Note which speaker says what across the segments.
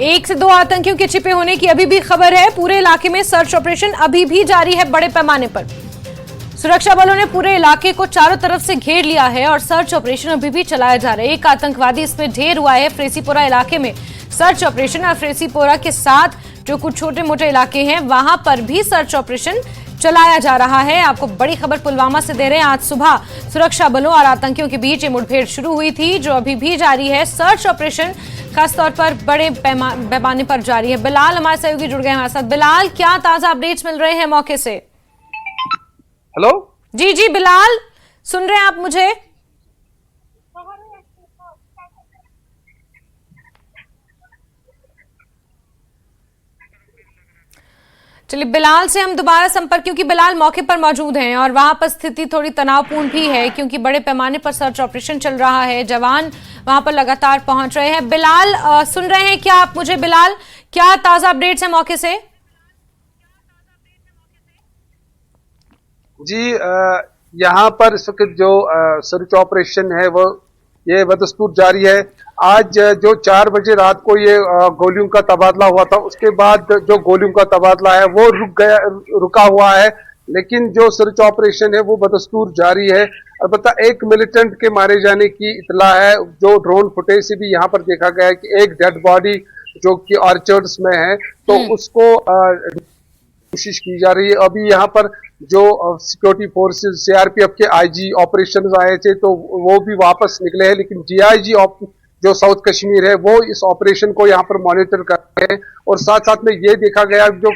Speaker 1: एक से दो आतंकियों के छिपे होने की अभी भी खबर है। पूरे इलाके में सर्च ऑपरेशन अभी भी जारी है बड़े पैमाने पर। सुरक्षा बलों ने पूरे इलाके को चारों तरफ से घेर लिया है और सर्च ऑपरेशन अभी भी चलाया जा रहा है। एक आतंकवादी इसमें ढेर हुआ है। फ्रेसीपोरा इलाके में सर्च ऑपरेशन और फ्रेसीपोरा के साथ जो कुछ छोटे मोटे इलाके हैं वहां पर भी सर्च ऑपरेशन चलाया जा रहा है। आपको बड़ी खबर पुलवामा से दे रहे हैं। आज सुबह सुरक्षा बलों और आतंकियों के बीच ये मुठभेड़ शुरू हुई थी जो अभी भी जारी है। सर्च ऑपरेशन खासतौर पर बड़े पैमाने पर जारी है। बिलाल हमारे सहयोगी जुड़ गए हमारे साथ। बिलाल, क्या ताजा अपडेट्स मिल रहे हैं मौके से?
Speaker 2: हेलो
Speaker 1: जी जी बिलाल, सुन रहे हैं आप मुझे? चलिए बिलाल से हम दोबारा संपर्क, क्योंकि बिलाल मौके पर मौजूद हैं और वहां पर स्थिति थोड़ी तनावपूर्ण भी है क्योंकि बड़े पैमाने पर सर्च ऑपरेशन चल रहा है। जवान वहां पर लगातार पहुंच रहे हैं। बिलाल, सुन रहे हैं क्या आप मुझे? बिलाल, क्या ताजा अपडेट्स है मौके से?
Speaker 2: जी, यहाँ पर इस वक्त जो सर्च ऑपरेशन है वो ये बदस्तूर जारी है। आज जो 4 बजे रात को ये गोलियों का तबादला हुआ था, उसके बाद जो गोलियों का तबादला है वो रुका हुआ है, लेकिन जो सर्च ऑपरेशन है वो बदस्तूर जारी है। अलबत्ता एक मिलिटेंट के मारे जाने की इतला है, जो ड्रोन फुटेज से भी यहाँ पर देखा गया है कि एक डेड बॉडी जो कि ऑर्चर्ड्स में है, तो उसको कोशिश की जा रही है। अभी यहाँ पर जो सिक्योरिटी फोर्सेस सीआरपीएफ के आईजी ऑपरेशन आए थे तो वो भी वापस निकले हैं, लेकिन डीआईजी जो साउथ कश्मीर है वो इस ऑपरेशन को यहाँ पर मॉनिटर कर रहे हैं। और साथ साथ में ये देखा गया जो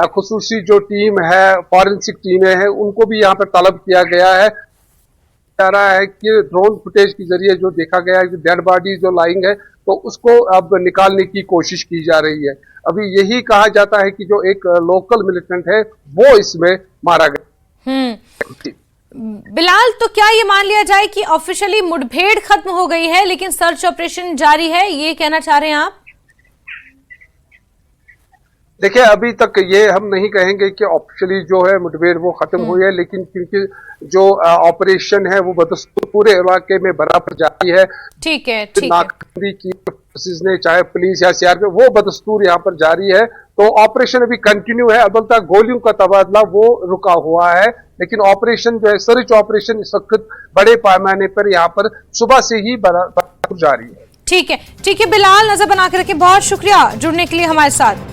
Speaker 2: खुसूसी जो टीम है, फॉरेंसिक टीमें हैं, उनको भी यहाँ पर तलब किया गया है। जा रहा है कि ड्रोन फुटेज के जरिए जो देखा गया है कि डेड बॉडी जो लाइंग है तो उसको अब निकालने की कोशिश की जा रही है। अभी यही कहा जाता है कि जो एक लोकल मिलिटेंट है वो इसमें मारा गया।
Speaker 1: बिलाल, तो क्या ये मान लिया जाए कि ऑफिशियली मुठभेड़ खत्म हो गई है लेकिन सर्च ऑपरेशन जारी है, ये कहना चाह रहे हैं आप?
Speaker 2: देखिए, अभी तक ये हम नहीं कहेंगे कि ऑफिशियली जो है मुठभेड़ वो खत्म हुई है, लेकिन क्योंकि जो ऑपरेशन है वो बदस्तूर पूरे इलाके में बराबर जारी है।
Speaker 1: ठीक है,
Speaker 2: नाकाबंदी की फोर्सेस ने, चाहे पुलिस या सीआरपीएफ, वो बदस्तूर यहाँ पर जारी है। तो ऑपरेशन अभी कंटिन्यू है। अलबत्ता गोलियों का तबादला वो रुका हुआ है, लेकिन ऑपरेशन जो है सर्च ऑपरेशन इस वक्त बड़े पैमाने पर यहाँ पर सुबह से ही बराबर जारी है।
Speaker 1: ठीक है बिलाल, नजर बना के रखें। बहुत शुक्रिया जुड़ने के लिए हमारे साथ।